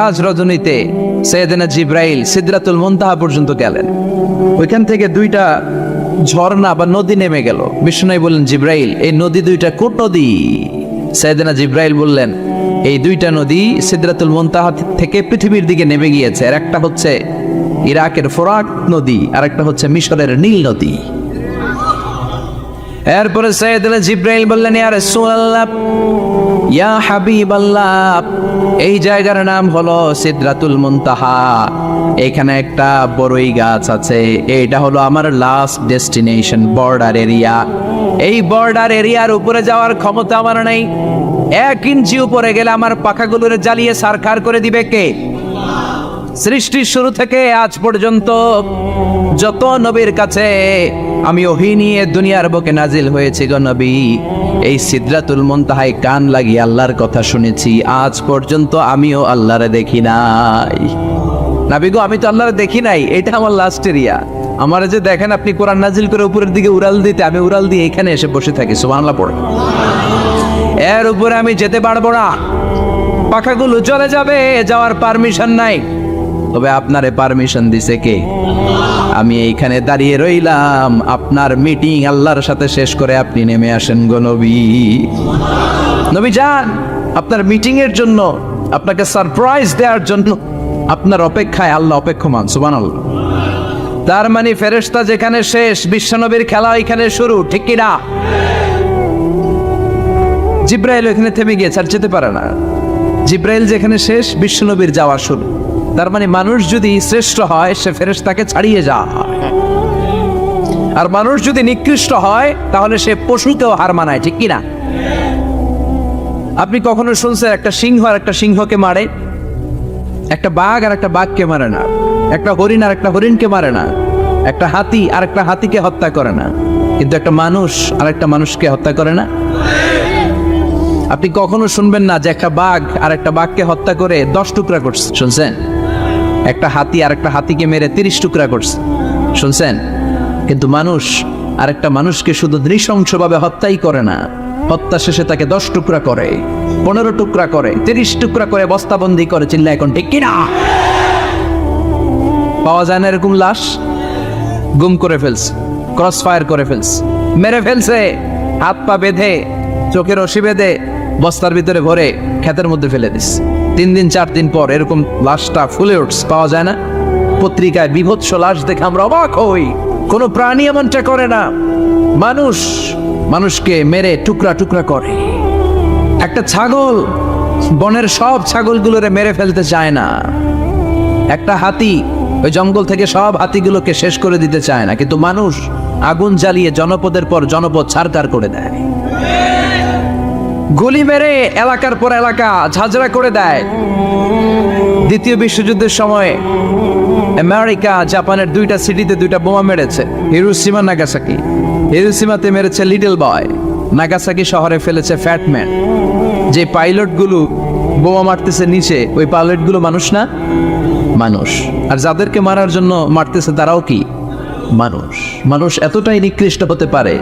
আজ রজনীতে সাইয়েদনা জিব্রাইল সিদরাতুল মুনতাহা পর্যন্ত গেলেন। ওইখান থেকে দুইটা ঝর্ণা বা নদী নেমে গেল। বিষ্ণু বললেন, জিব্রাইল, এই নদী দুইটা কোন নদী? সাইয়েদনা জিব্রাইল বললেন, এই দুইটা নদী সিদরাতুল মুনতাহা থেকে পৃথিবীর দিকে নেমে গিয়েছে। আর একটা হচ্ছে ইরাকের ফোরাত নদী, আর একটা হচ্ছে মিশরের নীল নদী। এরপরে সাইয়েদনা জিব্রাইল বললেন, ইয়া রাসূলুল্লাহ, ইয়া হাবিবাল্লাহ, এই জায়গার নাম হলো সিদরাতুল মুনতাহা। এখানে একটা বড়ই গাছ আছে, এটা হলো আমার লাস্ট ডেস্টিনেশন, বর্ডার এরিয়া। এই বর্ডার এরিয়ার উপরে যাওয়ার ক্ষমতা আমার নাই। 1 ইঞ্চি উপরে গেলে আমার পাখাগুলোরে জ্বালিয়ে সারখার করে দিবে কে? সৃষ্টির শুরু থেকে আজ পর্যন্ত যত নবীর কাছে আমি ওহী নিয়ে দুনিয়ার বুকে নাজিল হয়েছি গো নবী, এই সিদরাতুল মুনতাহায় কান লাগিয়ে আল্লাহর কথা শুনেছি। আজ পর্যন্ত আমিও আল্লাহরে দেখি নাই। নবী গো, আমি তো আল্লাহরে দেখি নাই, এটা আমার লাস্ট এরিয়া। আমার যে দেখেন আপনি কোরআন নাজিল করে উপরের দিকে উড়াল দিতে, আমি উড়াল দিয়ে এখানে এসে বসে থাকি। সুবহানাল্লাহ পড়ে। এর উপরে আমি যেতে পারবো না, পাখাগুলো চলে যাবে, যাওয়ার পারমিশন নাই। তবে আপনারে পারমিশন দিছে কে? আমি এইখানে দাঁড়িয়ে রইলাম, আপনার মিটিং আল্লাহর সাথে শেষ করে আপনি নেমে আসেন গো নবী। নবী যান, আপনার মিটিং এর জন্য, আপনাকে সারপ্রাইজ দেওয়ার জন্য আপনার অপেক্ষায় আল্লাহ অপেক্ষমান। সুবহানাল্লাহ। তার মানে ফেরেশতা যেখানে শেষ, বিশ্বনবীর খেলা এখানে শুরু, ঠিক কি না? জিব্রাইল এখানে থেমে গিয়েছে, আর যেতে পারে না। জিব্রাইল যেখানে শেষ, বিশ্বনবীর যাওয়া শুরু। তার মানে মানুষ যদি শ্রেষ্ঠ হয়, সে ফেরেশতাকে ছাড়িয়ে যায়। আর মানুষ যদি নিকৃষ্ট হয়, তাহলে সে পশুকেও হার মানায়, ঠিক কি না? আপনি কখনো শুনছেন একটা সিংহ আর একটা সিংহকে মারে? একটা বাঘ আর একটা বাঘকে মারে না। একটা হরিণ আর একটা হরিণকে মারে না। একটা হাতি আর একটা হাতিকে হত্যা করে না। কিন্তু একটা মানুষ আর একটা মানুষকে হত্যা করে না। আপনি কখনো শুনবেন না যে একটা বাঘ আর একটা বাঘকে হত্যা করে 10 টুকরা করছে? শুনছেন? একটা হাতি আর একটা হাতিকে মেরে 30 টুকরা করছে? শুনছেন? কিন্তু মানুষ আর একটা মানুষকে শুধু নৃশংসভাবে হত্যাই করে না, হত্যা শেষে তাকে 10 টুকরা করে, 15 টুকরা করে, 30 টুকরা করে বস্তাবন্দি করে। চিল্লা এখন ঠিক কিনা? পাওয়া যায় না এরকম লাশ? গুম করে ফেলছে, ক্রস ফায়ার করে ফেলছে, মেরে ফেলছে, হাত পা বেঁধে, চোখের রশি বেঁধে বস্তার ভিতরে ভরে ক্ষেতের মধ্যে ফেলে দিস। 3 দিন 4 দিন পর এরকম লাশটা ফুলে উঠছে, পাওয়া যায় না? পত্রিকায় বিভৎস লাশ দেখে আমরা অবাক হই। কোনো প্রাণী এমনটা করে না। মানুষ মানুষকে মেরে টুকরা টুকরা করে। একটা ছাগল বনের সব ছাগলগুলোরে মেরে ফেলতে চায় না। একটা হাতি ওই জঙ্গল থেকে সব হাতিগুলোকে শেষ করে দিতে চায় না। কিন্তু মানুষ আগুন জ্বালিয়ে জনপদের পর জনপদ ছারখার করে দেয়, গুলি মেরে এলাকার পর এলাকা ঝাঁঝরা করে দেয়। দ্বিতীয় বিশ্বযুদ্ধের সময় আমেরিকা জাপানের 2টা সিটিতে 2টা বোমা মেরেছে, হিরোশিমা নাগাসাকি। হিরোশিমাতে মেরেছে লিটল বয়, নাগাসাকি শহরে ফেলেছে ফ্যাটম্যান। যে পাইলটগুলো বোমা মারতেছে নিচে, ওই পাইলটগুলো মানুষ না? মানুষ। আর যাদেরকে মারার জন্য মারতেছে তারাও কি মানুষ? মানুষ এতটাই নিকৃষ্ট হতে পারে,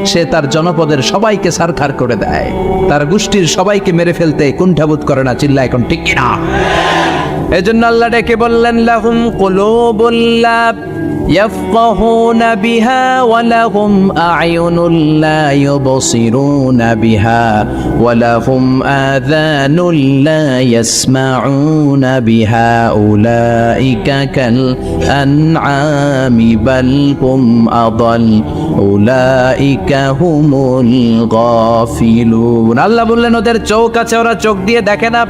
সে তার জনপদের সবাইকে সারখার করে দেয়, তার গোষ্ঠীর সবাইকে মেরে ফেলতে কুণ্ঠাবোধ করে না। চিল্লা এখন ঠিক কিনা? এজন্য আল্লাহ ডেকে বললেন, লাহুম কুলুবুল লা ইয়াফকাহুনা বিহা ওয়া লাহুম আ'য়ুনুল লা ইউবসিরুনা বিহা ওয়া লাহুম আযানুল লা ইয়াসমাউনা বিহা উলাইকা কাল আনআমি বাল হুম আদাল উলাইকা হুমুল গাফিলুন। আল্লাহ বললেন, ওদের চোখ আছে, ওরা চোখ দিয়ে দেখে না।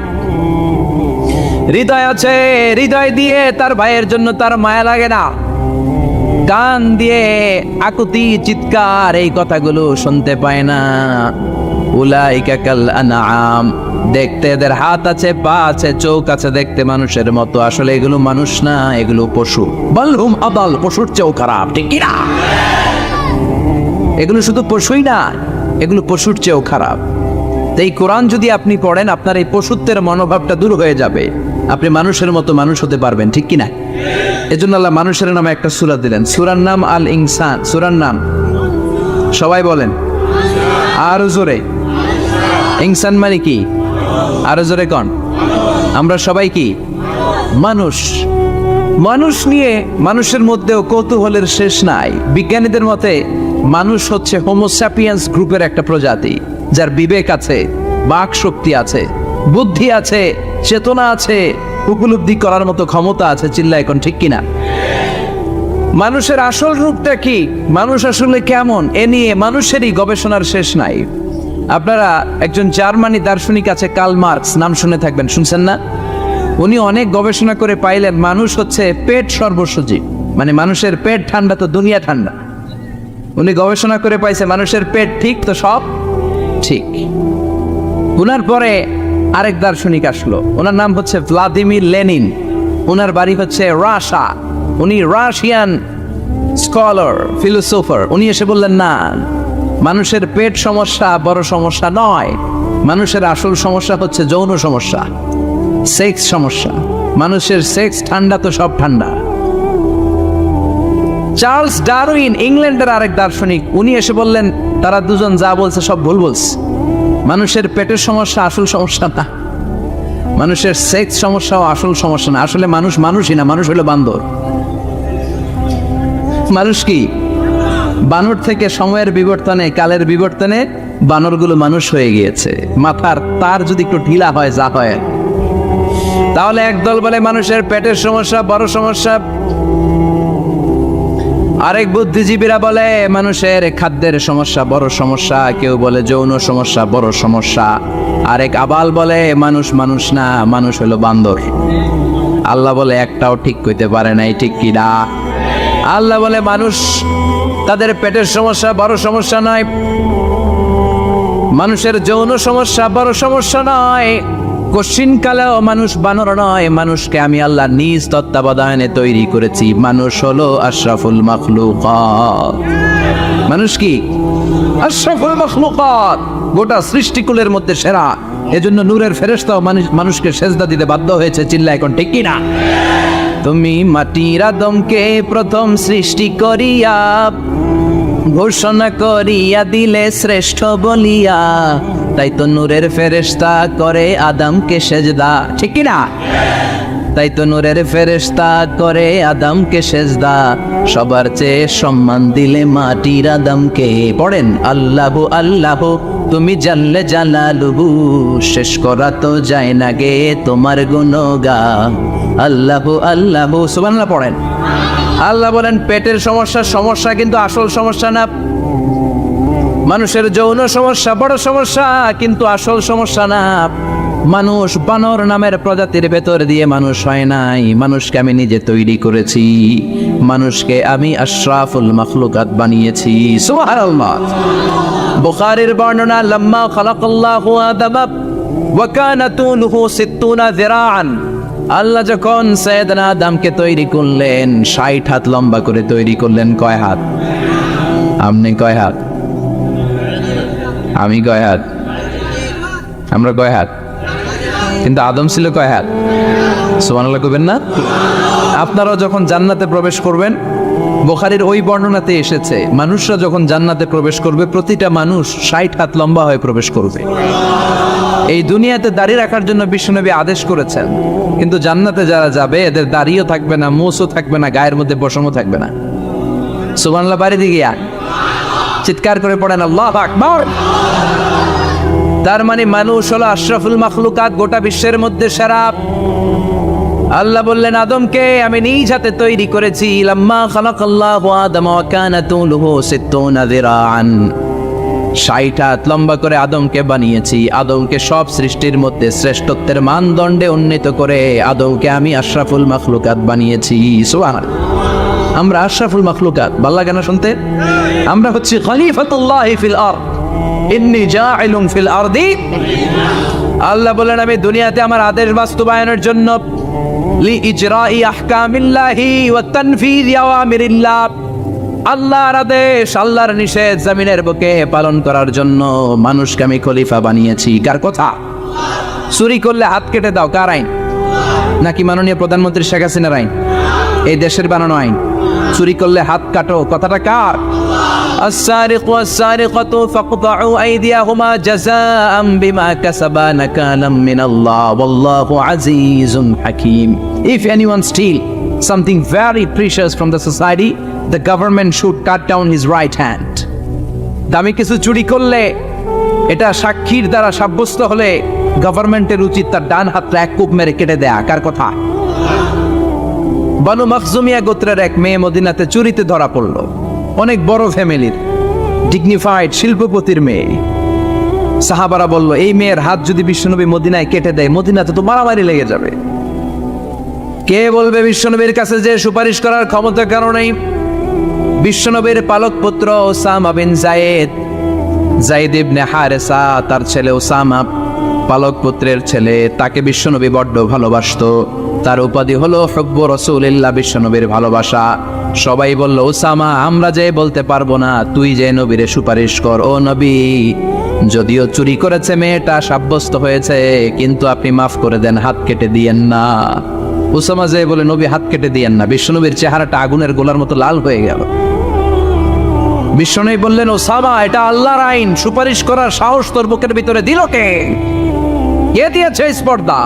হৃদয় আছে, হৃদয় দিয়ে তার ভাইয়ের জন্য তার মায়া লাগে না। কান দিয়ে আকুতি চিৎকার এই কথাগুলো শুনতে পায় না। উলাইকা কাল আনআম, দেখতে এদের হাত আছে, পা আছে, চোখ আছে, দেখতে মানুষের মতো, আসলে এগুলো মানুষ না, এগুলো পশু। বালহুম আদাল, পশুর চেয়েও খারাপ, ঠিক কি না? এগুলো শুধু পশুই না, এগুলো পশুর চেয়েও খারাপ। এই কোরআন যদি আপনি পড়েন, আপনার এই পশুত্বের মনোভাবটা দূর হয়ে যাবে, আপনি মানুষের মতো মানুষ হতে পারবেন, ঠিক কিনা? এজন্য আল্লাহ মানুষের নামে একটা সূরা দিলেন, সূরার নাম আল ইনসান। সূরার নাম সবাই বলেন আরো জোরে। ইনসান মানে কি? আরো জোরে কোন? আমরা সবাই কি মানুষ। মানুষ নিয়ে মানুষের মধ্যেও কৌতূহলের শেষ নাই। বিজ্ঞানীদের মতে মানুষ হচ্ছে হোমোস্যাপিয়েন্স গ্রুপের একটা প্রজাতি, যার বিবেক আছে, বাক শক্তি আছে, বুদ্ধি আছে, চেতনা আছে, উপলব্ধি করার মতো ক্ষমতা আছে। চিল্লা এখন ঠিক কিনা? মানুষের আসল রূপটা কি, মানুষ আসলে কেমন, এ নিয়ে মানুষেরই গবেষণার শেষ নাই। আপনারা একজন জার্মানি দার্শনিক আছে, কার্ল মার্কস, নাম শুনে থাকবেন, শুনছেন না? উনি অনেক গবেষণা করে পাইলেন মানুষ হচ্ছে পেট সর্বস্ব জীব, মানে মানুষের পেট ঠান্ডা তো দুনিয়া ঠান্ডা। উনি গবেষণা করে পাইছে মানুষের পেট ঠিক তো সব ঠিক। উনার পরে আরেক দার্শনিক আসলো, ওনার নাম হচ্ছে ভ্লাদিমির লেনিন। ওনার বাড়ি হচ্ছে রাশিয়া, উনি রাশিয়ান স্কলার, ফিলোসোফার। উনি এসে বললেন না, মানুষের পেট সমস্যা বড় সমস্যা নয়, মানুষের আসল সমস্যা হচ্ছে যৌন সমস্যা, সেক্স সমস্যা। মানুষের সেক্স ঠান্ডা তো সব ঠান্ডা। চার্লস ডারউইন, ইংল্যান্ডের আরেক দার্শনিক, উনি এসে বললেন তারা দুজন যা বলছে সব ভুল বলছে, মানুষের পেটের সমস্যা আসল সমস্যা না, মানুষের সেক্স সমস্যাও আসল সমস্যা না। আসলে মানুষ মানুষই না, মানুষ হলো বান্দর। মানুষ কি? বানর থেকে সময়ের বিবর্তনে, কালের বিবর্তনে বানরগুলো মানুষ হয়ে গিয়েছে। মাথার তার যদি একটু ঢিলা হয়, যা হয়, তাহলে একদল বলে মানুষের পেটের সমস্যা বড় সমস্যা, আরেক বুদ্ধিজীবীরা বলে মানুষের খাদ্যের সমস্যা বড় সমস্যা, কেউ বলে যৌন সমস্যা বড় সমস্যা, আরেক আবাল বলে মানুষ মানুষ না, মানুষ হলো বান্দর। আল্লাহ বলে একটাও ঠিক কইতে পারে নাই, ঠিক কি না? আল্লাহ বলে মানুষ তাদের পেটের সমস্যা বড় সমস্যা নয়, মানুষের যৌন সমস্যা বড় সমস্যা নয়, কশিনকালেও মানুষ বানর নয়। মানুষকে আমি আল্লাহ নিজ তত্ত্বাবধানে তৈরি করেছি। মানুষ হলো আশরাফুল মাখলুকাত। মানুষ কি? আশরাফুল মাখলুকাত, গোটা সৃষ্টিকুলের মধ্যে সেরা। এজন্য নূরের ফেরেশতাও মানুষকে সেজদা দিতে বাধ্য হয়েছে। চিল্লা এখন ঠিক কি না? তুমি মাটির আদমকে প্রথম সৃষ্টি করিয়া ঘোষণা করিয়া দিলে শ্রেষ্ঠ বলিয়া, তাই তো নূরের ফেরেশতা করে আদমকে সেজদা, ঠিক কি না? তাই তো নূরের ফেরেশতা করে আদমকে সেজদা, সবার চেয়ে সম্মান দিলে মাটির আদমকে। পড়েন আল্লাহু আল্লাহু তুমি জানলে জালালুহু, শেষ করা তো যায় না গে তোমার গুণগান। আল্লাহু আল্লাহু, সুবহানাল্লাহ পড়েন। আল্লাহ বলেন পেটের সমস্যা সমস্যা, কিন্তু আসল সমস্যা না। মানুষের যৌন সমস্যা বড় সমস্যা, কিন্তু আসল সমস্যা না। মানুষ বানর নামের প্রজাতির ভেতর দিয়ে মানুষ হয় নাই, মানুষকে আমি নিজে তৈরি করেছি। মানুষকে আমি আশরাফুল মাখলুকাত বানিয়েছি। সুবহানাল্লাহ। বুখারীর বর্ণনা, লাম্মা খালাকাল্লাহু আদম ওয়া কানা তুলুহু 60 যিরাআন, আল্লাহ যখন সাইয়েদনা আদমকে তৈরি করলেন 60 হাত লম্বা করে তৈরি করলেন। কয় হাত? আপনি কয় হাত? আমি কয় হাত? আমরা কয় হাত? কিন্তু আদম ছিল কয় হাত? সুবহানাল্লাহ কইবেন না? আপনারাও যখন জান্নাতে প্রবেশ করবেন, বুখারীর ওই বর্ণনাতে এসেছে মানুষরা যখন জান্নাতে প্রবেশ করবে প্রতিটা মানুষ 60 হাত লম্বা হয়ে প্রবেশ করবে। এই দুনিয়াতে দাড়ি রাখার জন্য বিশ্বনবী আদেশ করেছেন, কিন্তু জান্নাতে যারা যাবে এদের দাড়িও থাকবে না, মোছও থাকবে না, গায়ের মধ্যে পশমও থাকবে না। সুবহানাল্লাহ বাড়ি দিয়ে গিয়া চিৎকার করে পড়েন আল্লাহু আকবার। তার মানে মানুষ হলো আশরাফুল মাখলুকাত, গোটা বিশ্বের মধ্যে সেরা। আল্লাহ বললেন আদমকে আমি নিজ হাতে তৈরি করেছি। লাম্মা খালাকাল্লাহু আদম ওয়া কানা তুলুহু 60 যিরাআন, 60 হাত লম্বা করে আদমকে বানিয়েছি। আদমকে সব সৃষ্টির মধ্যে শ্রেষ্ঠত্বের মানদণ্ডে উন্নীত করে আদমকে আমি আশরাফুল মাখলুকাত বানিয়েছি। সুবহানাল্লাহ। আমরা আশরাফুল মাখলুকাত, ভালো লাগে না শুনতে? আমরা হচ্ছি খলিফাতুল্লাহি ফিল আরদ, ইন্নী জাইলুন ফিল আরদি। আল্লাহ বলেন আমি দুনিয়াতে আমার আদেশ বাস্তবায়নের জন্য, লি ইজরাই আহকামিল্লাহি ওয়া তানফিযি আওয়ামিরিল্লাহ, আল্লাহর আদেশ আল্লাহর নিষেধ জমিনের বুকে পালন করার জন্য মানুষকে আমি খলিফা বানিয়েছি। কার কথা? চুরি করলে হাত কেটে দাও, কার আইন? নাকি মাননীয় প্রধানমন্ত্রী শেখ হাসিনার আইন? এই দেশের বানানো আইন। চুরি করলে হাত কাটো, কথাটা কার? السارق والسارقة فاقطعوا أيديهما جزاء بما كسبا نكالا من الله والله عزيز حكيم. If anyone steal something very precious from the society, the government should cut down his right hand. দামি কিছু চুরি করলে এটা সাক্ষীর দ্বারা সাব্যস্ত হলে গভর্নমেন্টের উচিত তার ডান হাতটা এক কূপ মেরে কেটে দেয়া। কার কথা? বানু মখজুমিয়া গোত্রের এক মেয়ে মদিনাতে চুরিতে ধরা পড়লো। অনেক বড় ফ্যামিলির, ডিগনিফাইড শিল্পপতির মেয়ে। সাহাবারা বলল, এই মেয়ের হাত যদি বিশ্বনবী মদিনায় কেটে দেয়, মদিনাতে তো মারামারি লেগে যাবে। কে বলবে বিশ্বনবীর কাছে যে সুপারিশ করার ক্ষমতা কারো নেই? বিশ্বনবীর পালক পুত্র ওসামা বিন যায়েদ, যায়েদ ইবনে হারেসা, তার ছেলে ওসামা, পালক পুত্রের ছেলে, তাকে বিশ্বনবী বড্ড ভালোবাসতো। তার উপাধি হলো হুব্বু রাসূলিল্লাহ, বিশ্বনবীর ভালোবাসা। সবাই বলল, ওসামা, আমরা যে বলতে পারবো না, তুই যে নবীরে সুপারিশ কর। ও নবী, যদিও চুরি করেছে মেয়েটা, সাব্যস্ত হয়েছে, কিন্তু আপনি মাফ করে দেন, হাত কেটে দিয়েন না। ওসামা যে বলে, নবী হাত কেটে দিয়েন না। বিশ্বনবীর চেহারাটা আগুনের গোলার মতো লাল হয়ে গেল। বিশ্বনবী বললেন, ওসামা, এটা আল্লাহর আইন, সুপারিশ করার সাহস তোর বুকের ভিতরে দিল কে? কে দিয়েছে স্পর্ধা?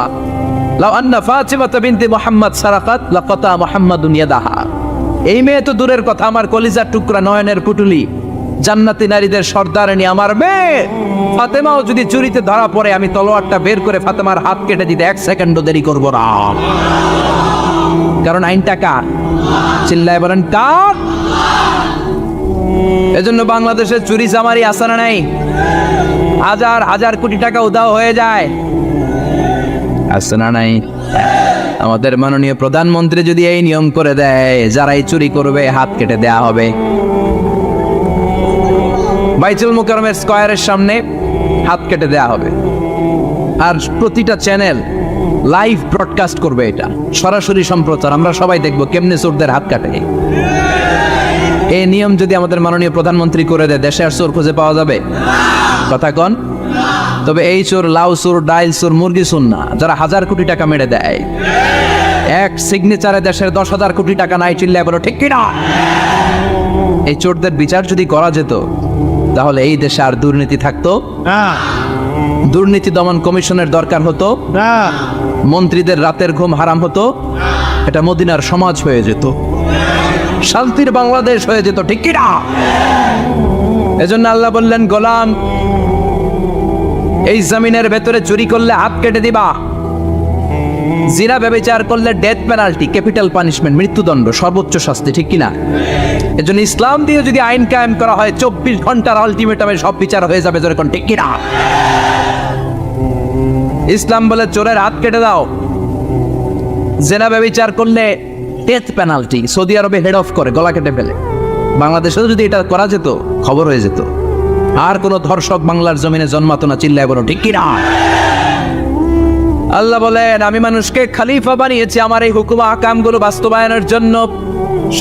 লাউ আন্না ফাতিমাতা বিনতে মুহাম্মদ সারাকাত লাকাতা মুহাম্মাদুন ইয়াদাহা। এই মেয়ে তো দূরের কথা, আমার কলিজার টুকরা, নয়নের পুটুলি, জান্নাতি নারীদের সর্দারণী আমার মেয়ে ফাতেমাও যদি চুরিতে ধরা পড়ে, আমি তলোয়ারটা বের করে ফাতেমার হাত কেটে দিতে এক সেকেন্ডও দেরি করব না। কারণ আইনটা কার? চিল্লায় বলেন কার? এজন্য বাংলাদেশে চুরি চামারি আসানা নাই, হাজার হাজার কোটি টাকা উধাও হয়ে যায়, আসানা নাই। আমাদের মাননীয় প্রধানমন্ত্রী যদি এই নিয়ম করে দেয়, যারাই চুরি করবে হাত কেটে দেয়া হবে। বাইতুল মুকাররমের স্কয়ারের সামনে হাত কেটে দেয়া হবে। আর প্রতিটা চ্যানেল লাইভ ব্রডকাস্ট করবে, এটা সরাসরি সম্প্রচার, আমরা সবাই দেখবো কেমনে চোরদের হাত কাটে। এই নিয়ম যদি আমাদের মাননীয় প্রধানমন্ত্রী করে দেয়, দেশে আর চোর খুঁজে পাওয়া যাবে? কথা কন। তবে এই চোর লাউ চোর, ডাইল চোর, মুরগি চোর না, যারা হাজার কোটি টাকা মেরে দেয়। এক সিগনেচারে দেশের 10,000 কোটি টাকা নাই, চিল্লায় বলো ঠিক কিনা? এই চোরদের বিচার যদি করা যেত, তাহলে এই দেশে আর দুর্নীতি থাকতো না। দুর্নীতি দমন কমিশনের দরকার হতো না। মন্ত্রীদের রাতের ঘুম হারাম হতো। এটা মদিনার সমাজ হয়ে যেত, শান্তির বাংলাদেশ হয়ে যেত, ঠিক কিনা? এজন্য আল্লাহ বললেন, গোলাম, এই জমিনের ভেতরে চুরি করলে হাত কেটে দিবা, জিনা ব্যভিচার করলে ডেথ পেনাল্টি, ক্যাপিটাল পানিশমেন্ট, মৃত্যুদণ্ড, সর্বোচ্চ শাস্তি, ঠিক কিনা? এজন্য ইসলাম দিয়ে যদি আইন কায়েম করা হয়, 24 ঘন্টার আলটিমেটামে সব বিচার হয়ে যাবে, যেরকম, ঠিক কিনা? ইসলাম বলে চোরের হাত কেটে দাও। জিনা ব্যভিচার করলে ডেথ পেনাল্টি, সৌদি আরবে হেড অফ করে, গলা কেটে ফেলে। বাংলাদেশেও যদি এটা করা যেত, খবর হয়ে যেত, আর কোন ধর্ষক বাংলার জমিনে জন্মাতো না, চিল্লায় বলো ঠিক কিনা? আল্লাহ বলেন, আমি মানুষকে খলিফা বানিয়েছি আমার এই হুকুম আহকামগুলো বাস্তবায়নের জন্য।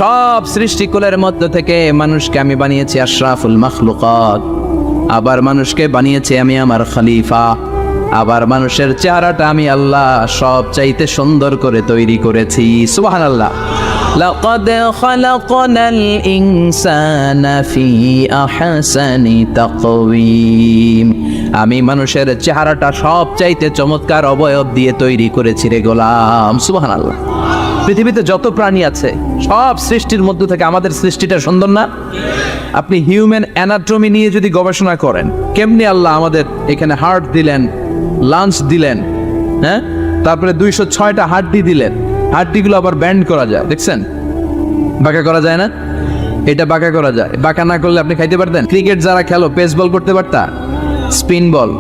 সব সৃষ্টিকুলের মধ্য থেকে মানুষকে আমি বানিয়েছি আশরাফুল মাখলুকাত। আবার মানুষকে বানিয়েছি আমি আমার খলিফা। আবার মানুষের চেহারাটা আমি আল্লাহ সব চাইতে সুন্দর করে তৈরি করেছি। সুবহানাল্লাহ। লাকাদ খালাকনাল ইনসানা ফি আহসানি তাকওয়িম। আমি মানুষের চেহারাটা সব চাইতে চমৎকার অবয়ব দিয়ে তৈরি করেছি রে গোলাম। সুবহানাল্লাহ। পৃথিবীতে যত প্রাণী আছে, সব সৃষ্টির মধ্য থেকে আমাদের সৃষ্টিটা সুন্দর না? আপনি হিউম্যান অ্যানাটমি নিয়ে যদি গবেষণা করেন, কেমনি আল্লাহ আমাদের এখানে হার্ট দিলেন, লাঞ্চ দিলেন, হ্যাঁ, তারপরে 206টা হাড্ডি দিলেন। হাড্ডিগুলো আবার ব্যান্ড করা যায়, দেখছেন? বাঁকা করা যায় না? এটা বাঁকা করা যায়। বাঁকা না করলে আপনি খাইতে পারতেন? ক্রিকেট যারা খেলো, পেস বল করতে পারতা? স্পিন বল,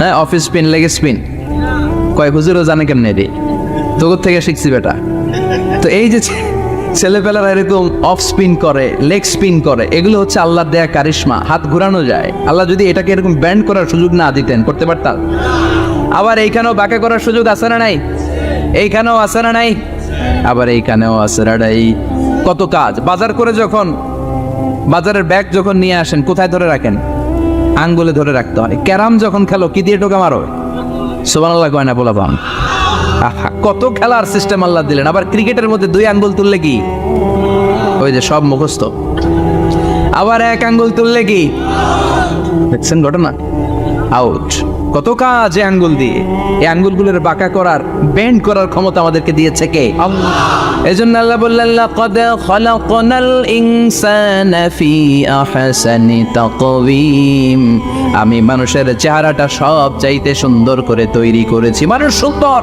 হ্যাঁ, অফিস স্পিন, লেগে স্পিন, কয় হুজুরও জানে কেমনে রে, তোর থেকে শিখছি বেটা। তো এই যে ছেলেপেলারা এরকম অফ স্পিন করে, লেগ স্পিন করে, এগুলো হচ্ছে আল্লাহর দেয়া কারিশমা। হাত ঘুরানো যায়। আল্লাহ যদি এটাকে এরকম ব্যান্ড করার সুযোগ না দিতেন, করতে পারতাম? আবার এইখানেও বাঁকা করার সুযোগ আছে না নাই? এইখানেও আছে না নাই? আবার এইখানেও আছে না নাই? কত কাজ। বাজার করে যখন বাজারের ব্যাগ যখন নিয়ে আসেন, কোথায় ধরে রাখেন? আঙ্গুলে ধরে রাখতে হয়। ক্যারাম যখন খেলো, কি দিয়ে টোকা মারো? সুবহানাল্লাহ কয় না বলাবাম? কত খেলার সিস্টেম আল্লাহ দিলেন। আবার ক্রিকেটের মধ্যে 2 আঙ্গুল তুললে কি ওই যে সব মুখস্থ। আবার এক আঙ্গুল তুললে কি দেখছেন ঘটনা, আউট। কত কাজ এই আঙ্গুল দিয়ে, এই আঙ্গুলগুলোর বাঁকা করার, বেন্ড করার ক্ষমতা আমাদেরকে দিয়েছে কে? আল্লাহ। এজন্য আল্লাহ বললেন লাকাদ খালাকনাল ইনসানা ফি আহসানি তাকওয়িম, আমি মানুষের চেহারাটা সব চাইতে সুন্দর করে তৈরি করেছি। মানুষ সুন্দর,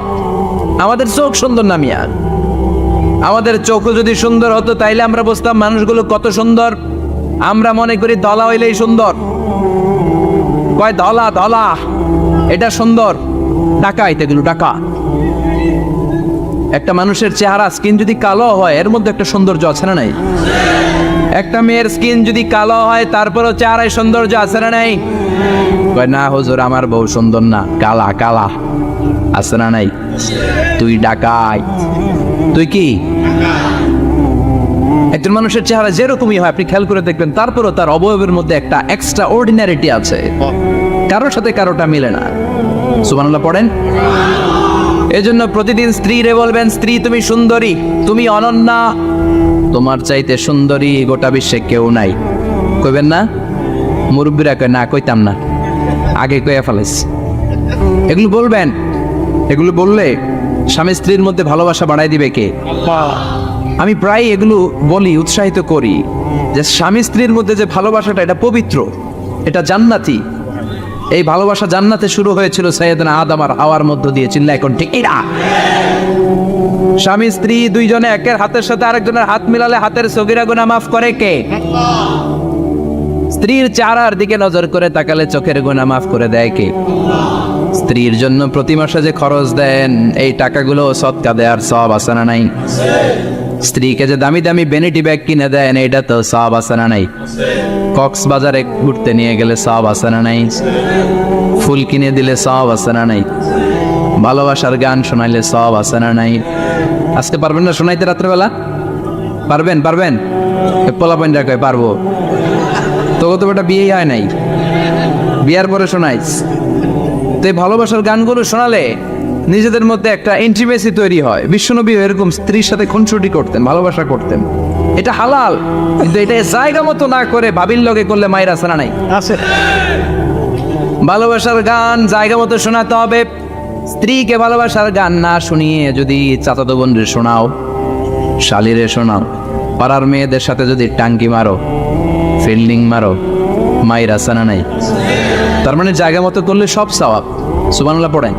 আমাদের চোখ সুন্দর না মিয়া? আমাদের চোখও যদি সুন্দর হতো তাইলে আমরা বুঝতাম মানুষগুলো কত সুন্দর। আমরা মনে করি ধলা হইলেই সুন্দর, কয় ধলা ধলা এটা সুন্দর, ডাকাইতে গেল ডাকা। একটা মানুষের চেহারা স্কিন যদি কালো হয় এর মধ্যে একটা সৌন্দর্য আছে না নাই? একটা মেয়ের স্কিন যদি কালো হয় তারপরও চেহারায় সৌন্দর্য আছে না নাই? কয় না হুজুর আমার বউ সুন্দর না, কালা কালা। আছে না নাই? তুই ডাকাই, তুই কি? একজন মানুষের চেহারা যেরকমই হয় আপনি খেয়াল করে দেখবেন, তারপরও তার অবয়বের মধ্যে একটা এক্সট্রা অর্ডিনারিটি আছে, কারোর সাথে কারোটা মিলে না। সুবহানাল্লাহ পড়েন। এজন্য প্রতিদিন স্ত্রীরে বলবেন, স্ত্রী তুমি সুন্দরী, তুমি অনন্যা, তোমার চাইতে সুন্দরী গোটা বিশ্বে কেউ নাই। কইবেন না? মুরব্বীরা কয় না, কইতাম না, আগে কইয়া ফেলেছি। এগুলো বলবেন, এগুলো বললে স্বামী স্ত্রীর মধ্যে ভালোবাসা বাড়াই দিবে কে? আমি প্রায় এগুলো বলি, উৎসাহিত করি যে স্বামী স্ত্রীর মধ্যে যে ভালোবাসাটা এটা পবিত্র, এটা জান্নাতি। এই ভালোবাসা জান্নাতে শুরু হয়েছিল সাইয়েদনা আদম আর হাওয়ার মধ্য দিয়ে। চিল্লা এখন ঠিক না? স্বামী স্ত্রী দুইজনে একের হাতের সাথে আরেকজনের হাত মিলালে হাতের সগীরা গুনাহ মাফ করে কে? স্ত্রীর চেহারার দিকে নজর করে তাকালে চোখের গুনাহ মাফ করে দেয় কে? স্ত্রীর জন্য প্রতি মাসে যে খরচ দেন এই টাকাগুলো সদকা দেওয়ার সওয়াব আছে না নাই? স্ত্রীকে যে দামি দামি ভ্যানিটি ব্যাগ কিনে দেন এটা তো সওয়াব আছে না নাই? কক্সবাজারে ঘুরতে নিয়ে গেলে সওয়াব আছে না নাই? ফুল কিনে দিলে সওয়াব আছে না নাই? ভালোবাসার গান শোনাইলে সওয়াব আছে না নাই? আজকে পারবেন না শোনাইতে রাত্রেবেলা? পারবেন? পারবেন? পোলা পয়েন্ট কয় পারবো। তোকে তো বেটা বিয়েই হয় নাই, বিয়ার পরে শোনাইস। তো এই ভালোবাসার গানগুলো শোনালে নিজেদের মধ্যে একটা ইন্টিমেসি তৈরি হয়। বিশ্বনবী এরকম স্ত্রীর সাথে খুনসুটি করতেন, ভালোবাসা করতেন। এটা হালাল, কিন্তু এটা জায়গা মতো না করে ভাবির লগে করলে মায়ের আছে না নাই? আছে। ভালোবাসার গান জায়গা মতো শোনাতে হবে। স্ত্রীকে ভালোবাসার গান না শুনিয়ে যদি চাচাতো বোনরে শোনাও, শালিরে শোনাও, পাড়ার মেয়েদের সাথে যদি টাঙ্কি মারো, ফিল্ডিং মারো, মায়ের আছে না নাই? তার মানে জায়গা মতো করলে সব সওয়াব। সুবহানাল্লাহ পড়েন।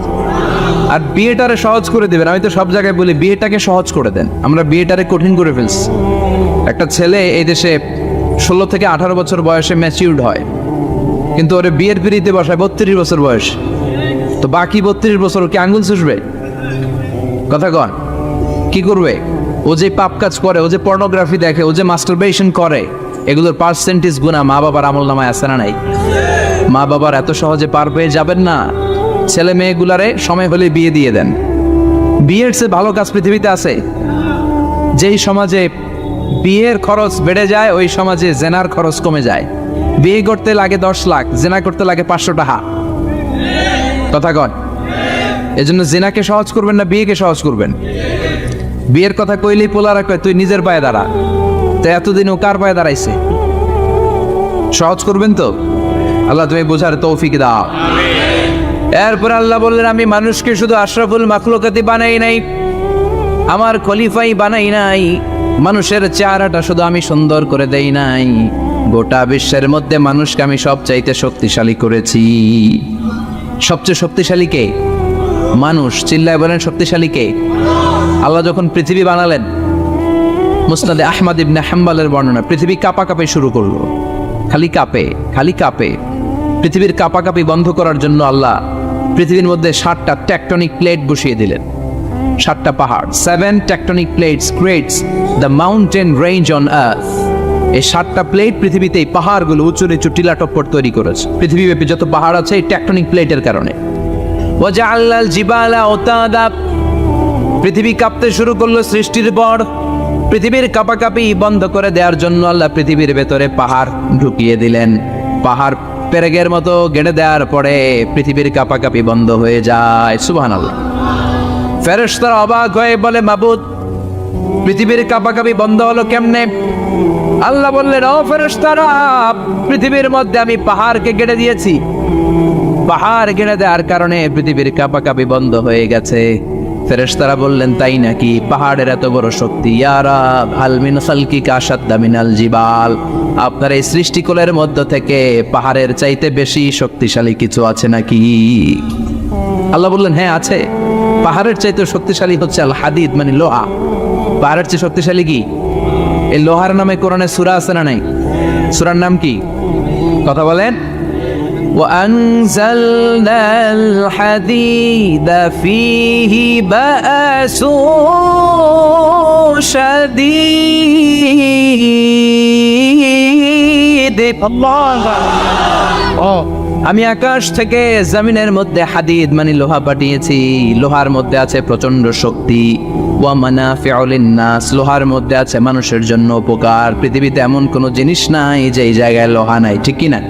আর বিয়েটারে সহজ করে দিবেন। আমি তো সব জায়গায় বলি বিয়েটাকে সহজ করে দেন, আমরা বিয়েটারে কঠিন করে ফেলছি। একটা ছেলে এই দেশে 16 থেকে 18 বছর বয়সে ম্যাচিউরড হয়, কিন্তু ওরে বিয়ের পিড়িতে বসায় 32 বছর বয়স। তো বাকি 32 বছর কি আঙ্গুল চুষবে? কথা কন, কি করবে? ও যে পাপ কাজ করে, ও যে পর্নোগ্রাফি দেখে, ও যে মাস্টারবেশন করে, এগুলোর পার্সেন্টেজ গুণা মা বাবার আমল নামায় আছে না নাই? মা বাবার এত সহজে পার পেয়ে যাবেন না। ছেলে মেয়েগুলারে সময় হলে বিয়ে দিয়ে দেন। বিয়ের চেয়ে ভালো কাজ পৃথিবীতে আছে? যেই সমাজে বিয়ের খরচ বেড়ে যায় ওই সমাজে জেনার খরচ কমে যায়। বিয়ে করতে লাগে 10 লাখ, জেনা করতে লাগে 500 টাকা। কথা কন। এজন্য জেনাকে সহজ করবেন না বিয়েকে সহজ করবেন? বিয়ের কথা কইলেই পোলারা কয় তুই নিজের পায়ে দাঁড়া। তো এতদিন ও কার পায়ে দাঁড়াইছে? সহজ করবেন তো? আল্লাহ তুমি বোঝার তৌফিক দাও। এরপর আল্লাহ বললেন আমি মানুষকে শুধু আশরাফুল মাখলুকাতি বানাই নাই, আমার খলিফাই বানাই নাই। মানুষের চেহারাটা শুধু আমি সুন্দর করে দেই নাই, গোটা বিশ্বের মধ্যে মানুষকে আমি সবচাইতে শক্তিশালী করেছি। সবচেয়ে শক্তিশালী কে? মানুষ। চিল্লায় বলেন শক্তিশালী কে? আল্লাহ যখন পৃথিবী বানালেন, মুসনাদে আহমদ ইবনে হাম্বলের বর্ণনা, পৃথিবী কাঁপাকাঁপি শুরু করলো। খালি কাঁপে, খালি কাঁপে। পৃথিবীর কাঁপাকাঁপি বন্ধ করার জন্য আল্লাহ পৃথিবীর মধ্যে 7টা টেকটনিক প্লেট বসিয়ে দিলেন। 7টা পাহাড়। 7 tectonic plates creates the mountain range on earth. এই 7টা প্লেট পৃথিবীতে এই পাহাড়গুলো উঁচু নিচু টিলা টপ্পর তৈরি করেছে। পৃথিবীব্যাপী যত পাহাড় আছে এই টেকটনিক প্লেটের কারণে। ওয়াজআলাল জিবালা আওতাদা, পৃথিবী কাঁপতে শুরু করলো সৃষ্টির পর। পৃথিবীর কাঁপাকাঁপি বন্ধ করে দেওয়ার জন্য আল্লাহ পৃথিবীর ভেতরে পাহাড় ঢুকিয়ে দিলেন। পাহাড় পেরেকের মতো গেড়ে দেওয়ার পরে পৃথিবীর কাঁপাকাঁপি বন্ধ হয়ে যায়। সুবহানাল্লাহ। ফেরেশতারা অবাক হয়ে বলে মাবুদ পৃথিবীর কাঁপাকাঁপি বন্ধ হলো কেমনে? আল্লাহ বললেন, ও ফেরেশতারা, পৃথিবীর মধ্যে আমি পাহাড়কে কেটে দিয়েছি। পাহাড় কেটে দেওয়ার কারণে পৃথিবীর কাঁপাকাঁপি বন্ধ হয়ে গেছে। ফেরেশতারা বললেন, তাই নাকি? পাহাড়ের এত বড় শক্তি? ইয়া রাব, হাল মিন খালকিকা আশাদ্দা মিনাল জিবাল। আপনার এই সৃষ্টিকুলের মধ্য থেকে পাহাড়ের চাইতে বেশি শক্তিশালী কিছু আছে নাকি? আল্লাহ বললেন, হ্যাঁ আছে। পাহাড়ের চাইতে শক্তিশালী হচ্ছে আল হাদিদ, মানে লোহা। পাহাড়ের চেয়ে শক্তিশালী কি? এই লোহার নামে কোরআনে সূরা আছে না নাই? সূরার নাম কি? কথা বলেন। وأنزلنا الحديد فيه بأس شديد আমি আকাশ থেকে জমিনের মধ্যে হাদিদ মানে লোহা পাঠিয়েছি। লোহার মধ্যে আছে প্রচন্ড শক্তি। ওয়া মানাফিউ লিন-নাস, লোহার মধ্যে আছে মানুষের জন্য উপকার। পৃথিবীতে এমন কোনো জিনিস নাই যে এই জায়গায় লোহা নাই, ঠিক কি না?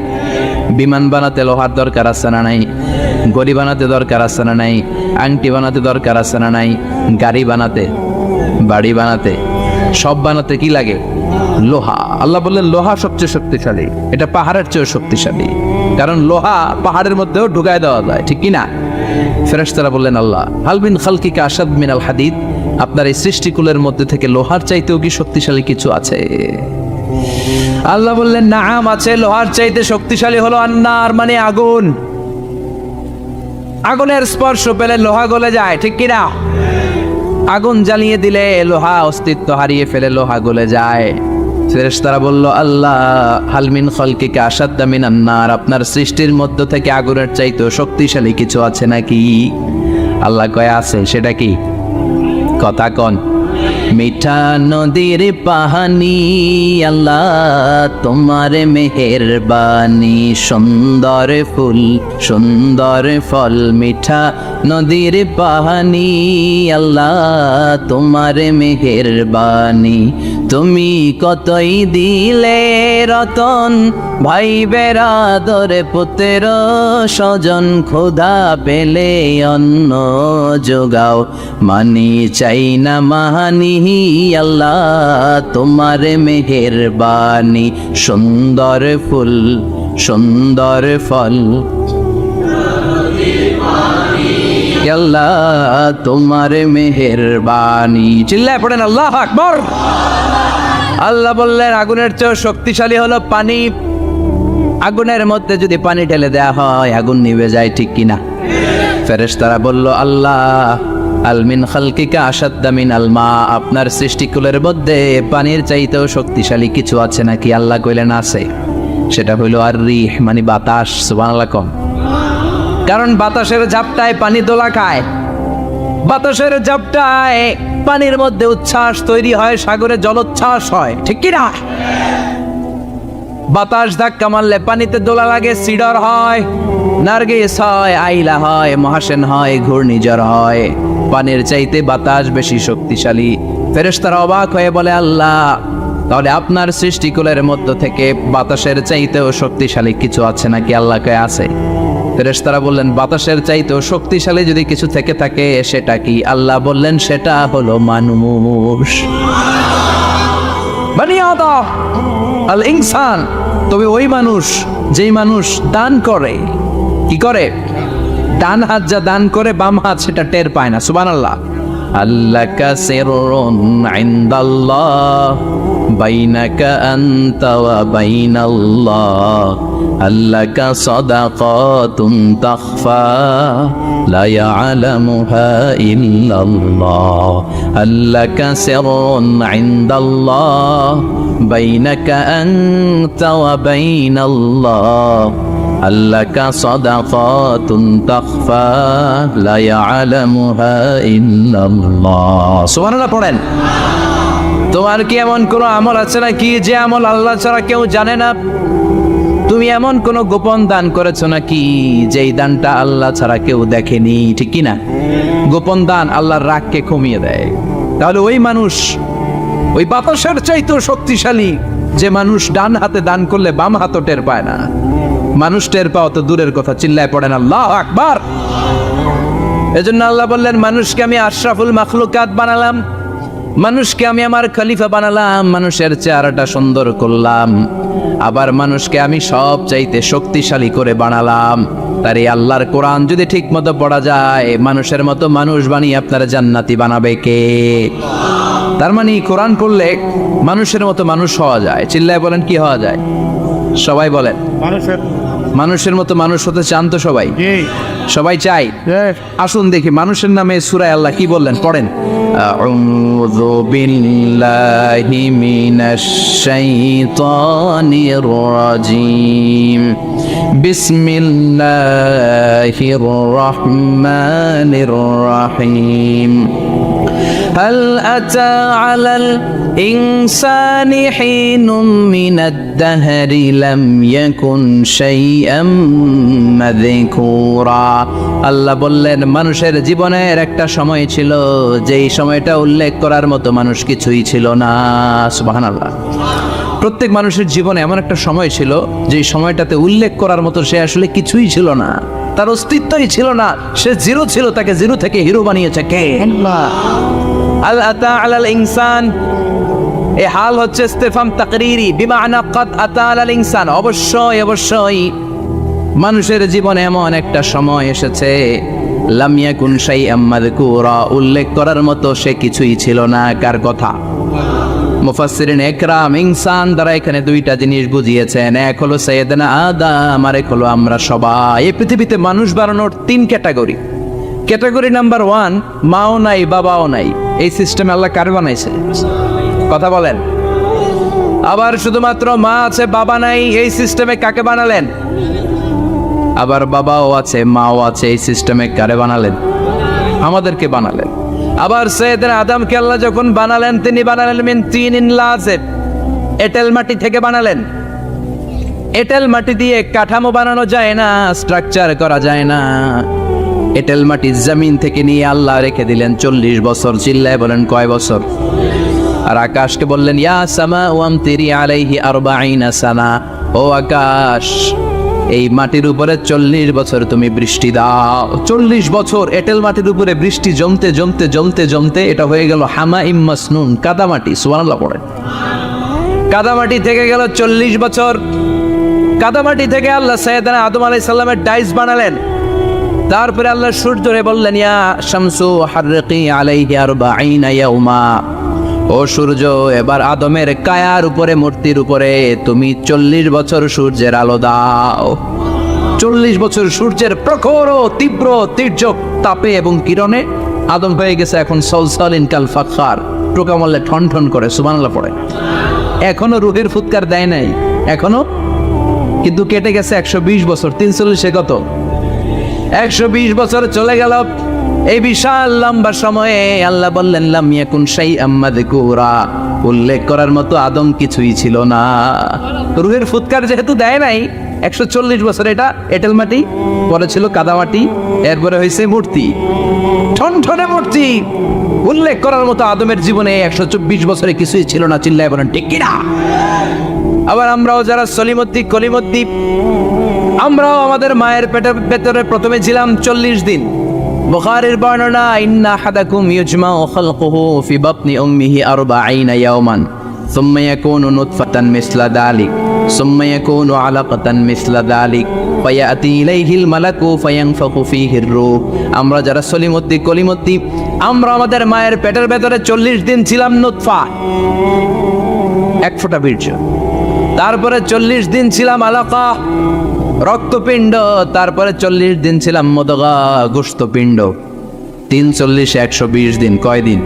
বিমান বানাতে লোহার দরকার আছে না নাই? গড়ি বানাতে দরকার আছে না নাই? আংটি বানাতে দরকার আছে না নাই? গাড়ি বানাতে, বাড়ি বানাতে, সব বানাতে কি লাগে? লোহা। আল্লাহ বললেন, লোহা সবচেয়ে শক্তিশালী। এটা পাহাড়ের চেয়েও শক্তিশালী, কারণ লোহা পাহাড়ের মধ্যেও ঢুকায় দেওয়া যায়, ঠিক কি না? ফেরেশতারা বললেন, আল্লাহ, হাল মিন খালকিকা আশাদ মিনাল হাদিদ, আপনার এই সৃষ্টিকুলের মধ্যে থেকে লোহার চাইতেও কি শক্তিশালী কিছু আছে? আল্লাহ বললেন, নাআম আছে। লোহার চাইতে শক্তিশালী হলো আন্নার, মানে আগুন। আগুনের স্পর্শ পেলে লোহা গলে যায়, ঠিক কি না? আগুন জ্বালিয়ে দিলে লোহা অস্তিত্ব হারিয়ে ফেলে, লোহা গলে যায়। ফেরেশতারা বলল, আল্লাহ, হাল মিন খালকিকা আশাদ্দা মিনান নার, আপনার সৃষ্টির মধ্য থেকে আগুনের চাইতেও শক্তিশালী কিছু আছে নাকি? আল্লাহ কয়, আছে। সেটা কি? কথা কন। মিঠা নদীর পাহানি, আল্লাহ তোমার মেহেরবানি, সুন্দর ফুল সুন্দর ফল, মিঠা নদীর পাহানি, আল্লাহ তোমার মেহেরবানি। তুমি কতই দিলে রতন, ভাই বেরাদর পুত্র স্বজন, ক্ষুধা পেলে অন্ন যোগাও, মানি চাই না মাহানি, আল্লাহ তোমার মেহেরবানি, সুন্দর ফুল সুন্দর ফল, আল্লাহ তোমার মেহেরবানি। চিল্লায় পড়েন আল্লাহু আকবার। আল্লাহ বললেন, আগুনের চেয়ে শক্তিশালী হলো পানি। আগুনের মধ্যে যদি পানি ঢেলে দেয়া হয়, আগুন নিভে যায়, ঠিক কিনা? ফেরেশতারা বলল, আল্লাহ, আল মিন খালকিকা আশাদ্দা মিনাল মা, আপনার সৃষ্টিকুলের মধ্যে পানির চাইতেও শক্তিশালী কিছু আছে নাকি? আল্লাহ কইলেন, আছে। সেটা হইল আর রিহ, মানে বাতাস। সুবহানাল্লাহ কম। কারণ বাতাসের ঝাপটায় পানি দোলা খায়, বাতাসের ঝাপটায় পানির মধ্যে উচ্ছ্বাস তৈরি হয়, সাগরে জলোচ্ছ্বাস হয়, ঠিক কি না? বাতাস ধাক্কা মারলে পানিতে দোলা লাগে, সিডর হয়, নার্গিস হয়, আইলা হয়, মহাসেন হয়, ঘূর্ণিঝড় হয়। পানির চাইতে বাতাস বেশি শক্তিশালী। ফেরেশতারা অবাক হয়ে বলে, আল্লাহ, তাহলে আপনার সৃষ্টিকুলের মধ্য থেকে বাতাসের চাইতেও শক্তিশালী কিছু আছে নাকি? আল্লাহ কয়, আছে। ফেরেশতারা বললেন, বাতাসের চাইতেও শক্তিশালী যদি কিছু থেকে থাকে সেটা কি? আল্লাহ বললেন, সেটা হলো মানুষ, বানি আদম, আল ইনসান। তবে ওই মানুষ, যেই মানুষ দান করে। কি করে? ডান হাত যা দান করে, বাম হাত সেটা টের পায় না। সুবহানাল্লাহ। আল্লাকা সিররুন ইনদাল্লাহ বাইনাকা আনতা ওয়া বাইনাল্লাহ, আল্লাকা সাদাকাতুন তাখফা লা ইয়ালামুহা ইল্লাল্লাহ, আল্লাকা সিররুন ইনদাল্লাহ বাইনাকা আনতা ওয়া বাইনাল্লাহ, আল্লাকা সাদাকাতুন তাখফা লা ইয়ালামুহা ইল্লাল্লাহ। সুবহানাল্লাহ পড়েন। তোমার কি এমন কোন আমল আছে নাকি যে আমল আল্লাহ ছাড়া কেউ জানে না? তুমি এমন কোন গোপন দান করেছো নাকি যেই দানটা আল্লাহ ছাড়া কেউ দেখেনি, ঠিক কি না? গোপন দান আল্লাহর রাগকে কমিয়ে দেয়। তাহলে ওই মানুষ ওই বাতাসের চাইতেও শক্তিশালী, যে মানুষ ডান হাতে দান করলে বাম হাতও টের পায় না। মানুষ টের পাওয়া তো দূরের কথা, চিল্লায় পড়েন আল্লাহু আকবার। এজন্য আল্লাহ বললেন, মানুষকে আমি আশরাফুল মাখলুকাত বানালাম। মানুষকে আমি আমার খলিফা বানালাম, মানুষের চেহারাটা সুন্দর করলাম, আবার মানুষকে আমি সব চাইতে শক্তিশালী করে বানালাম। তার এই আল্লাহর কোরআন যদি ঠিক মতো পড়া যায়, মানুষের মতো মানুষ বানিয়ে আপনার জান্নাতি বানাবে কে? তার মানে কোরআন পড়লে মানুষের মতো মানুষ হওয়া যায়। চিল্লায় বলেন, কি হওয়া যায়? সবাই বলেন। মানুষের মতো মানুষ হতে চান তো সবাই? সবাই চাই। আসুন দেখি মানুষের নামে সূরায় আল্লাহ কি বললেন, পড়েন। আউযু বিল্লাহি মিনাশ শাইতানির রাজিম। বিসমিল্লাহির রহমানির রহিম। هل أتى على الإنسان حين من الدهر لم يكن شيئا مذكورا। আল্লাহ বললেন মানুষের জীবনের একটা সময় ছিল যেই সময়টা উল্লেখ করার মতো মানুষ কিছুই ছিল না। সুবহানাল্লাহ। প্রত্যেক মানুষের জীবনে এমন একটা সময় ছিল যেই সময়টাতে উল্লেখ করার মতো সে আসলে কিছুই ছিল না, তার অস্তিত্বই ছিল না, সে জিরো ছিল, তাকে জিরো থেকে হিরো বানিয়েছে কে? আল্লাহ। আল আতা আলাল ইনসান, এই হাল হচ্ছে ইস্তিফহাম তাকরীরি, বিমানা ক্বাদ আতা আলাল ইনসান। অবশ্যই অবশ্যই মানুষের জীবনে এমন একটা সময় এসেছে, লাম ইয়াকুন শাইআম মাযকুরা, উল্লেখ করার মতো সে কিছুই ছিল না। কার কথা? মুফাসসিরিন একরাম ইনসান দ্বারা এখানে দুইটা জিনিস বুঝিয়েছেন। এক হলো সাইয়েদনা আদম, আর এক হলো আমরা সবাই। এই পৃথিবীতে মানুষ বানানোর তিন ক্যাটাগরি। ক্যাটাগরি নাম্বার 1, মাও নাই বাবাও নাই। এই সিস্টেম আল্লাহ কার বানাইছে? কথা বলেন। আবার শুধুমাত্র মা আছে বাবা নাই, এই সিস্টেমে কাকে বানালেন? আবার বাবাও আছে মাও আছে, এই সিস্টেমে কারে বানালেন? আমাদেরকে বানালেন। আবার সাইয়েদনা আদমকে আল্লাহ যখন বানালেন, তিনি বানালেন মিন তিনিন লাযিব, এঁটেল মাটি থেকে বানালেন। এঁটেল মাটি দিয়ে কাঠামো বানানো যায় না, স্ট্রাকচার করা যায় না। এঁটেল মাটি জমিন থেকে নিয়ে আল্লাহ রেখে দিলেন 40 বছর। চিল্লায় বলেন কয় বছর? আর আকাশকে বললেন ইয়া সামা ওয়ামতিরি আলাইহি 40 সানা, ও আকাশ এই মাটির উপরে 40 বছর তুমি বৃষ্টি দাও। 40 বছর এঁটেল মাটির উপরে বৃষ্টি জমতে জমতে জমতে জমতে এটা হয়ে গেল হামাইম মাসনুন, কাদামাটি। সুবহানাল্লাহ পড়েন। কাদামাটি থেকে গেল 40 বছর। কাদামাটি থেকে আল্লাহ সাইয়েদনা আদম আলাইহিস সালামের ডাইস বানালেন। তারপরে আল্লাহ সূর্যরে বললেন ইয়া শামসু হাররিকি আলাইহি 40 ইয়াউমা, ও সূর্য এবার আদমের কায়ার উপরে, মূর্তির উপরে তুমি 40 বছর সূর্যের আলো দাও। 40 বছর সূর্যের প্রখর ও তীব্র তির্যক তাপে এবং কিরণে আদম হয়ে গেছে এখন সলসলিন কাল ফাখার, টোকামলে ঠন ঠন করে। সুবহানাল্লাহ পড়ে। এখনো রুহের ফুৎকার দেয় নাই এখনো, কিন্তু কেটে গেছে 120 বছর। 340 কত? 120 বছর চলে গেল। এই বিশাল লম্বা সময়ে আল্লাহ বললেন লাম ইয়াকুন শাইআম মাযকুরা, উল্লেখ করার মতো আদম কিছুই ছিল না। রুহের ফুৎকার যেহেতু দেয় নাই 140 বছর, এটা এঁটেল মাটি, পরে ছিল কাদামাটি, এরপরে হয়েছে মূর্তি, ঠনঠনে মূর্তি। উল্লেখ করার মতো আদমের জীবনে 124 বছরে কিছুই ছিল না। চিল্লায় বলেন ঠিক কিনা? আবার আমরাও যারা সলিমুদ্দি কলিমুদ্দি, আমরাও আমাদের মায়ের পেটের ভেতরে প্রথমে ছিলাম 40 দিন। বুখারীর বর্ণনা ইন্না আহাদাকুম ইউজমাউ খালকুহু ফি বাতনি উম্মিহি 40 ইয়াওমান সুম্মা ইয়াকুনু নুতফাতান মিসলা যালিক সুম্মা ইয়াকুনু আলাকাতান মিসলা যালিক ফায়াতি ইলাইহিল মালাকু ফায়ানফাখু ফীহির রূহ। আমরা যারা সলিমুদ্দি কলিমুদ্দি, আমরা আমাদের মায়ের পেটের ভেতরে 40 দিন ছিলাম নুতফা, এক ফোঁটা বীর্য। তারপরে 40 দিন ছিলাম আলাকা, রক্তপিণ্ড। তারপরে 40 দিন ছিলাম মুদগা, গোশতপিণ্ড। 3 40 120 দিন। কয় দিন?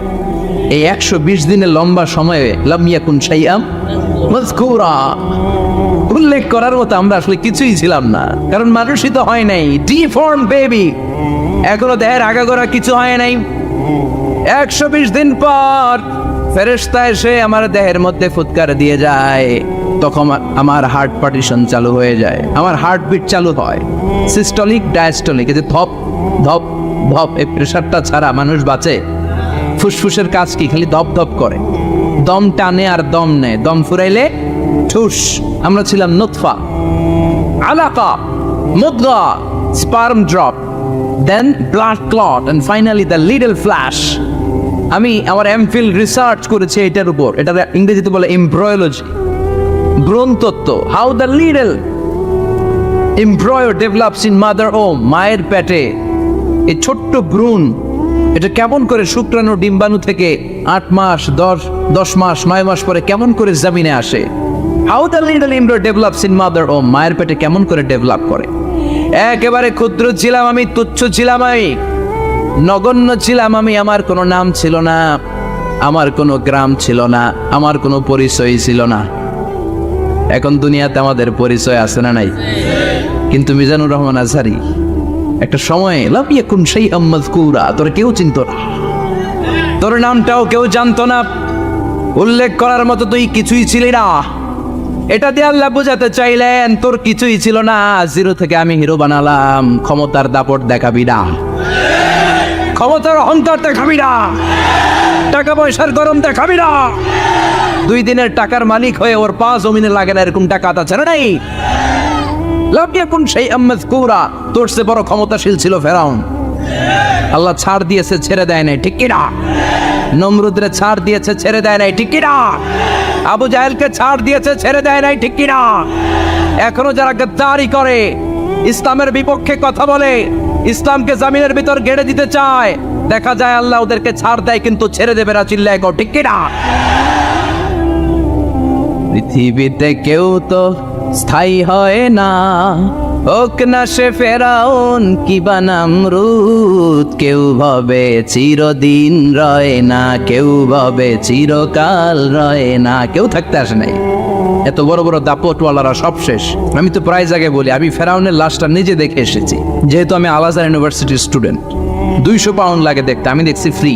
এই 120 দিনের লম্বা সময়ে লাম ইয়াকুন শাইআম মাযকুরা, উল্লেখ করার মতো আমরা আসলে কিছুই ছিলাম না, কারণ মানুষই তো হয় নাই। ডিফর্ম বেবি, এখনো দেহের আগাগোড়া কিছু হয় নাই। 120 দিন পর ফেরেশতা এসে আমার দেহের মধ্যে ফুৎকার দিয়ে যায়, তখন আমার হার্ট পার্টিশন চালু হয়ে যায়, আমার হার্টবিট চালু হয়, সিস্টলিক ডায়াস্টলিক। এই যে ধপ ধপ ধপ, এই প্রেশারটা ছাড়া মানুষ বাঁচে? ফুসফুসের কাজ কি? খালি ধপ ধপ করে, দম টানে আর দম নেয়, দম ফুরাইলে ঠুস। আমরা ছিলাম নুতফা, আলাকা, মুদগা, sperm drop, then blood clot, and finally the little flesh. আমি আমার এমফিল রিসার্চ করেছি এটার উপর, এটা ইংরেজিতে বলে এমব্রয়োলজি, ভ্রূণতত্ত্ব। How the little embryo develops in mother womb, মায়ের পেটে এই ছোট্ট ভ্রূণ এটা কেমন করে শুক্রাণু ডিম্বাণু থেকে 8 মাস 10 মাস 9 মাস পরে কেমন করে জমিনে আসে। How the little embryo develops in mother womb, মায়ের পেটে কেমন করে ডেভেলপ করে। একেবারে ক্ষুদ্র ছিলাম আমি, তুচ্ছ ছিলাম আমি, নগণ্য ছিলাম আমি, আমার কোনো নাম ছিল না, আমার কোনো গ্রাম ছিল না, আমার কোনো পরিচয় ছিল না। এখন দুনিয়াতে আমাদের পরিচয় আছে না নাই? কিন্তু মিজানুর রহমান আজহারী একটা সময়ে লাম ইয়াকুন শাইআম মাযকুরা, তোর কেউ চিনতো না, তোর নামটাও কেউ জানতো না, উল্লেখ করার মতো তুই কিছুই ছিলি না। এটা দিয়ে আল্লাহ বোঝাতে চাইলেন তোর কিছুই ছিল না, জিরো থেকে আমি হিরো বানালাম। ক্ষমতার দাপট দেখাবি না, ক্ষমতার অহংকার দেখাবি না, টাকা পয়সার গরম দেখাবি না। 2 দিনের টাকার মালিক হয়ে ওর পা জমিনে লাগে না এরকম টাকা আছে না নাই? লাম ইয়াকুন শাইআম মাযকুরা, তোর চেয়ে বড় ক্ষমতাশীল ছিল ফেরাউন। আল্লাহ ছাড় দিয়েছে, ছেড়ে দেয় নাই, ঠিক কি না? নমরুদরে ছাড় দিয়েছে, ছেড়ে দেয় নাই, ঠিক কি না? আবু জাহেলকে ছাড় দিয়েছে, ছেড়ে দেয় নাই, ঠিক কি না? এখনো যারা গদ্দারি করে, ইসলামের বিপক্ষে কথা বলে, ইসলামকে জামিনের ভিতর গেড়ে দিতে চায়, দেখা যায় আল্লাহ ওদেরকে ছাড় দেয় কিন্তু ছেড়ে দেবে না, চিল্লায় কও ঠিক কি না? পৃথিবীতে কেউ তো স্থায়ী হয় না, হোক না সে ফেরাউন কিবা নামরুদ, কেউ ভাবে চিরদিন রয় না, কেউ ভাবে চিরকাল রয় না। কেউ থাকতে আসে নাই, এত বড় বড় দাপটওয়ালারা সব শেষ। আমি তো প্রায় জায়গায় বলি আমি ফেরাউনের লাশটা নিজে দেখে এসেছি, যেহেতু আমি আল আজহার ইউনিভার্সিটির স্টুডেন্ট। 200 পাউন্ড লাগে দেখতে, আমি দেখছি ফ্রি।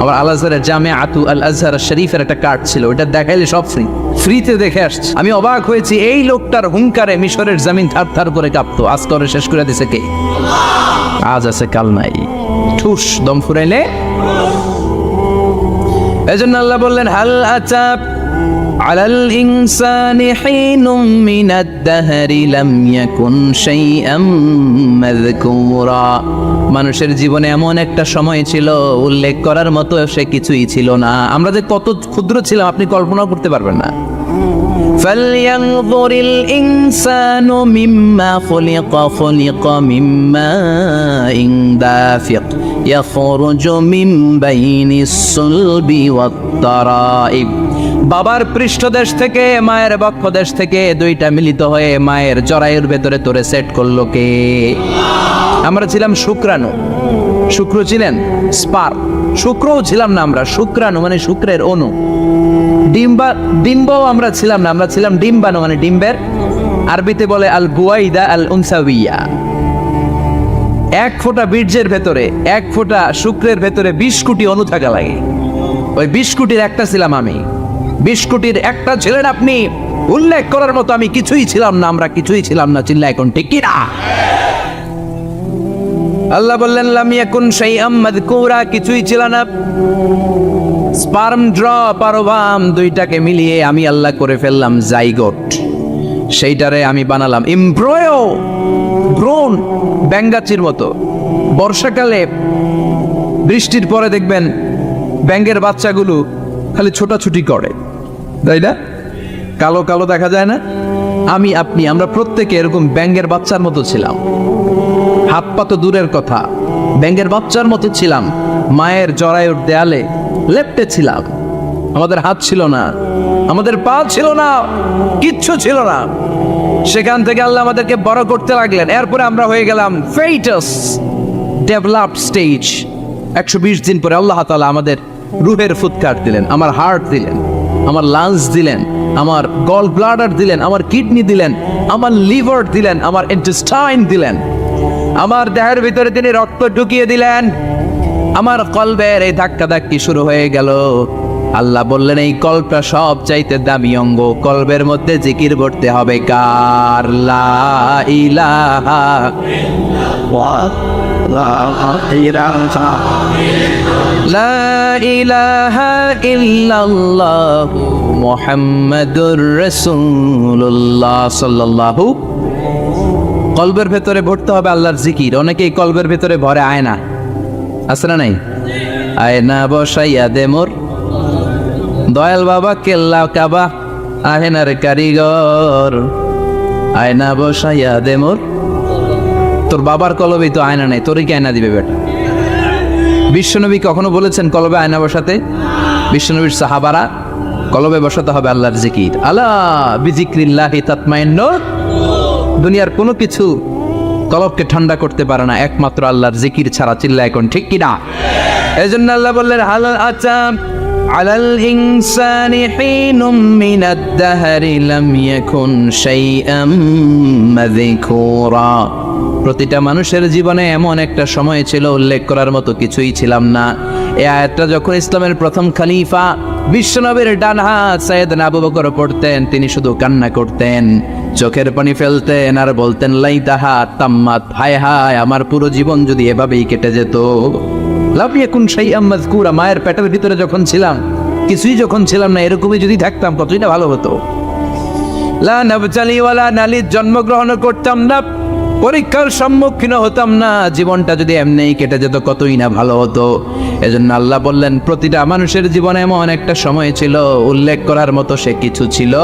আবার আল আজহারের জামিআতু আল আজহার শরীফের একটা কার্ড ছিল, ওটা দেখাইলে সব ফ্রি, ফ্রিতে দেখে আসছি। আমি অবাক হয়েছি, এই লোকটার হুঙ্কারে মিশরের জমিন থার থার করে কাঁপতো, আজ করে শেষ করে দিছে কে? আজ আছে কাল নাই, ঠুস দম ফুরাইলে। এজন্য আল্লাহ বললেন হাল আতাব আলাল ইনসানি হিনুম মিনাদ দাহরি লাম ইয়াকুন শাইআম মাযকুরা, মানুষের জীবনে এমন একটা সময় ছিল উল্লেখ করার মতো সে কিছুই ছিল না। আমরা যে কত ক্ষুদ্র ছিলাম আপনি কল্পনাও করতে পারবেন না। فلينظر الإنسان مما خلق من ماء دافق يخرج من بين الصلب والترائب, বাবার পৃষ্ঠদেশ থেকে মায়ের বক্ষদেশ থেকে দুইটা মিলিত হয়ে মায়ের জরায়ুর ভেতরে তোরে সেট করলো কে? আমরা ছিলাম শুক্রাণু, শুক্র ছিলেন স্পার্ম, শুক্রও ছিলাম না আমরা, শুক্রাণু মানে শুক্রের অণু। ডিম্বও আমরা ছিলাম না, আমরা ছিলাম ডিম্বাণু মানে ডিম্বের, আরবিতে বলে আল বুয়াইদা আল উনসাউইয়া। 1 ফোঁটা বীর্যের ভেতরে, 1 ফোঁটা শুক্রের ভেতরে 20 কোটি অণু থাকা লাগে। ওই 20 কোটির একটা ছিলাম আমি, 20 কোটির একটা ছিলেন আপনি। উল্লেখ করার মতো আমি কিছুই ছিলাম না, আমরা কিছুই ছিলাম না, চিল্লা এখন ঠিক কি না? আল্লাহ বললেন লাম ইয়াকুন শাইআম মাযকুরা, কিছুই ছিল না। স্পার্ম ড্রপ আর ওভাম দুইটাকে মিলিয়ে আমি আল্লাহ করে ফেললাম জাইগোট, সেইটারে আমি বানালাম এমব্রয়ো, ভ্রূণ, ব্যাঙ্গাচির মতো। বর্ষাকালে বৃষ্টির পরে দেখবেন ব্যাঙের বাচ্চাগুলো খালি ছোটাছুটি করে, তাই না? কালো কালো দেখা যায় না? আমি আপনি আমরা প্রত্যেকে এরকম ব্যাঙের বাচ্চার মতো ছিলাম। হাত পা তো দূরের কথা, ব্যাঙের বাচ্চার মতো ছিলাম। মায়ের জরায়ুর দেয়ালে লেপ্টে ছিলাম। আমাদের হাত ছিল না, আমাদের পা ছিল না, কিচ্ছু ছিল না। সেখান থেকে আল্লাহ আমাদেরকে বড় করতে লাগলেন। এরপরে আমরা হয়ে গেলাম ফেটাস, ডেভেলপড স্টেজ। 120 দিন পরে আল্লাহ তাআলা আমাদের রুহের ফুৎকার দিলেন, আমার হার্ট দিলেন, আমার লাংস দিলেন, আমার গল ব্লাডার দিলেন, আমার কিডনি দিলেন, আমার লিভার দিলেন, আমার ইন্টেস্টাইন দিলেন, আমার দেহের ভিতরে তিনি রক্ত ঢুকিয়ে দিলেন। আমার কলবের এই ধাক্কা ধাক্কি শুরু হয়ে গেল। আল্লাহ বললেন এই কলবটা সব চাইতে দামি অঙ্গ, কলবের মধ্যে জিকির করতে হবে কার? লা ইলাহা লা ইলাহা ইল্লাল্লাহ মুহাম্মাদুর রাসূলুল্লাহ সাল্লাল্লাহু। কলবের ভেতরে ভরতে হবে আল্লাহর জিকির। অনেকেই কলবের ভেতরে ভরে আয় না, আছে না নাই? আয়না বসাইয়া দে মোর দয়াল বাবা কেল্লা কাবা আহেনার কারিগর আয়না বসাইয়া দে মোর। তোর বাবার কলবে তো আয়না নাই, তোরই কি আয়না দিবে বেটা? বিশ্বনবী কখনো বলেছেন কলবে আয়না বসাতে? বিশ্বনবীর সাহাবারা কলবে বসাতে হবে আল্লাহর জিকির। আলা বিজিক্রিল্লাহি তাতমাইন্নুল। দুনিয়ার কোনো কিছু কলবকে ঠান্ডা করতে পারে না একমাত্র আল্লাহর জিকির ছাড়া। চিল্লা এখন ঠিক কিনা? এজন্য আল্লাহ বললেন হালাল আচাম আলাল ইনসানি হিনুম মিনাদ দাহরি লাম ইয়াকুন শাইআম মাযকুরা। প্রতিটা মানুষের জীবনে এমন একটা সময় ছিল উল্লেখ করার মতো কিছুই ছিলাম না। এই আয়াতটা যখন ইসলামের প্রথম খলিফা বিশ্বনবীর ডান হাত সাইয়েদনা আবু বকর পড়তেন, তিনি শুধু কান্না করতেন, চোখের পানি ফেলতেন আর বলতেন লাইতাহা তাম্মাত, হায় হায় আমার পুরো জীবন যদি এভাবেই কেটে যেত। লাম ইয়াকুন শাইআম মাযকুরা, মায়ের পেটের ভিতরে যখন ছিলাম, কিছুই যখন ছিলাম না, এরকমই যদি থাকতাম কতই না ভালো হতো। লা নাবতালি ওয়ালা নালিদ, জন্মগ্রহণ করতাম না, পরীক্ষার সম্মুখীন হতাম না, জীবনটা যদি এমনিই কেটে যেত কতই না ভালো হতো। এজন্য আল্লাহ বললেন প্রতিটা মানুষের জীবনে এমন একটা সময় ছিল উল্লেখ করার মতো সে কিছু ছিল